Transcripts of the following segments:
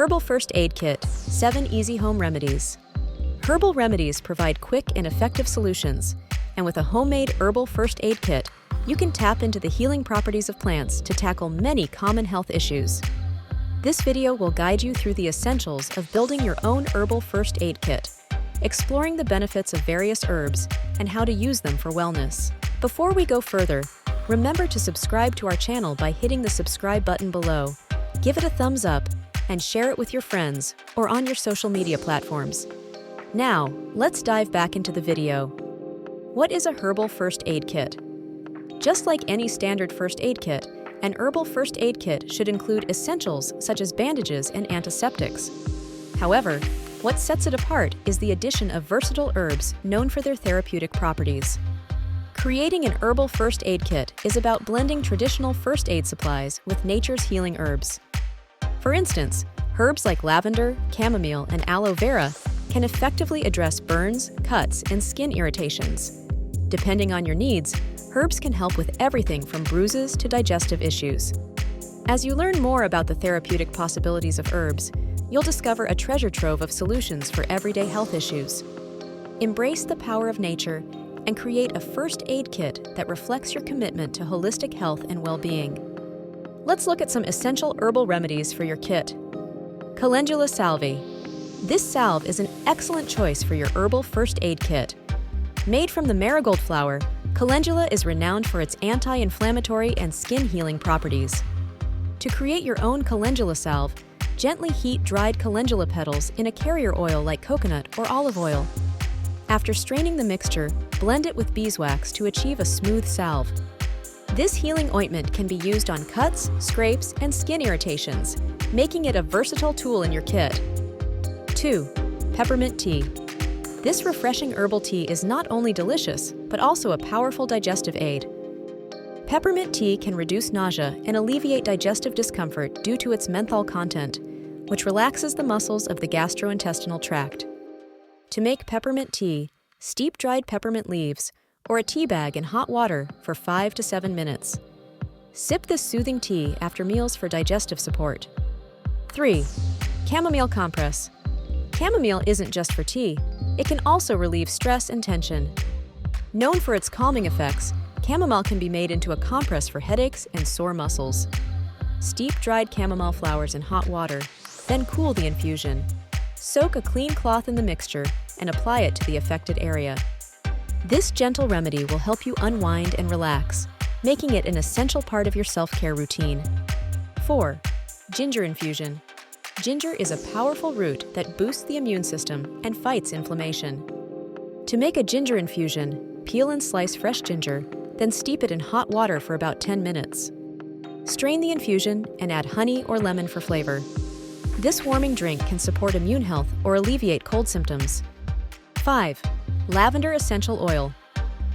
Herbal First Aid Kit, 7 Easy Home Remedies. Herbal remedies provide quick and effective solutions, and with a homemade Herbal First Aid Kit, you can tap into the healing properties of plants to tackle many common health issues. This video will guide you through the essentials of building your own Herbal First Aid Kit, exploring the benefits of various herbs and how to use them for wellness. Before we go further, remember to subscribe to our channel by hitting the subscribe button below. Give it a thumbs up and share it with your friends or on your social media platforms. Now, let's dive back into the video. What is a Herbal First Aid Kit? Just like any standard first aid kit, an Herbal First Aid Kit should include essentials such as bandages and antiseptics. However, what sets it apart is the addition of versatile herbs known for their therapeutic properties. Creating an Herbal First Aid Kit is about blending traditional first aid supplies with nature's healing herbs. For instance, herbs like lavender, chamomile, and aloe vera can effectively address burns, cuts, and skin irritations. Depending on your needs, herbs can help with everything from bruises to digestive issues. As you learn more about the therapeutic possibilities of herbs, you'll discover a treasure trove of solutions for everyday health issues. Embrace the power of nature and create a first aid kit that reflects your commitment to holistic health and well-being. Let's look at some essential herbal remedies for your kit. Calendula Salve. This salve is an excellent choice for your Herbal First Aid Kit. Made from the marigold flower, calendula is renowned for its anti-inflammatory and skin-healing properties. To create your own calendula salve, gently heat dried calendula petals in a carrier oil like coconut or olive oil. After straining the mixture, blend it with beeswax to achieve a smooth salve. This healing ointment can be used on cuts, scrapes, and skin irritations, making it a versatile tool in your kit. 2. Peppermint Tea. This refreshing herbal tea is not only delicious, but also a powerful digestive aid. Peppermint tea can reduce nausea and alleviate digestive discomfort due to its menthol content, which relaxes the muscles of the gastrointestinal tract. To make peppermint tea, steep dried peppermint leaves or a tea bag in hot water for 5 to 7 minutes. Sip this soothing tea after meals for digestive support. 3. Chamomile Compress. Chamomile isn't just for tea, it can also relieve stress and tension. Known for its calming effects, chamomile can be made into a compress for headaches and sore muscles. Steep dried chamomile flowers in hot water, then cool the infusion. Soak a clean cloth in the mixture and apply it to the affected area. This gentle remedy will help you unwind and relax, making it an essential part of your self-care routine. 4. Ginger Infusion. Ginger is a powerful root that boosts the immune system and fights inflammation. To make a ginger infusion, peel and slice fresh ginger, then steep it in hot water for about 10 minutes. Strain the infusion and add honey or lemon for flavor. This warming drink can support immune health or alleviate cold symptoms. 5. Lavender Essential Oil.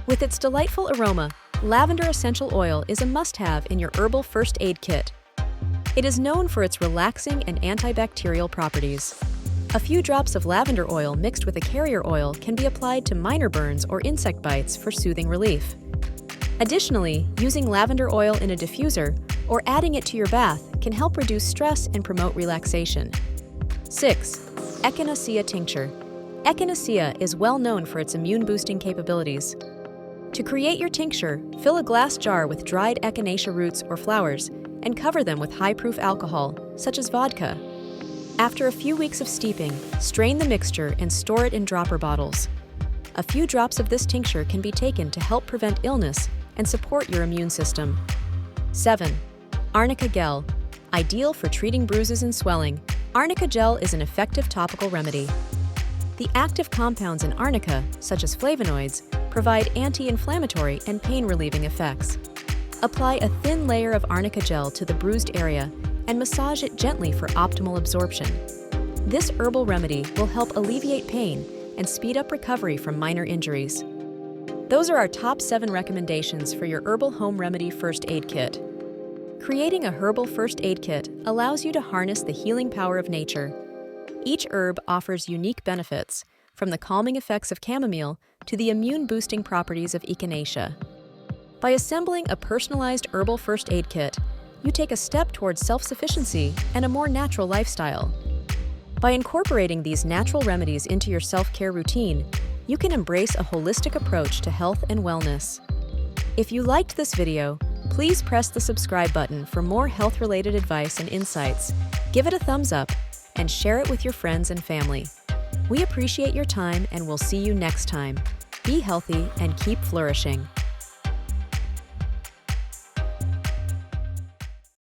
With its delightful aroma, Lavender Essential Oil is a must-have in your Herbal First Aid Kit. It is known for its relaxing and antibacterial properties. A few drops of lavender oil mixed with a carrier oil can be applied to minor burns or insect bites for soothing relief. Additionally, using lavender oil in a diffuser or adding it to your bath can help reduce stress and promote relaxation. 6. Echinacea Tincture. Echinacea is well known for its immune-boosting capabilities. To create your tincture, fill a glass jar with dried echinacea roots or flowers and cover them with high-proof alcohol, such as vodka. After a few weeks of steeping, strain the mixture and store it in dropper bottles. A few drops of this tincture can be taken to help prevent illness and support your immune system. 7. Arnica Gel. Ideal for treating bruises and swelling, Arnica Gel is an effective topical remedy. The active compounds in arnica, such as flavonoids, provide anti-inflammatory and pain-relieving effects. Apply a thin layer of Arnica Gel to the bruised area and massage it gently for optimal absorption. This herbal remedy will help alleviate pain and speed up recovery from minor injuries. Those are our top 7 recommendations for your Herbal Home Remedy First Aid Kit. Creating a Herbal First Aid Kit allows you to harness the healing power of nature. Each herb offers unique benefits, from the calming effects of chamomile to the immune-boosting properties of echinacea. By assembling a personalized Herbal First Aid Kit, you take a step towards self-sufficiency and a more natural lifestyle. By incorporating these natural remedies into your self-care routine, you can embrace a holistic approach to health and wellness. If you liked this video, please press the subscribe button for more health-related advice and insights. Give it a thumbs up and share it with your friends and family. We appreciate your time and we'll see you next time. Be healthy and keep flourishing.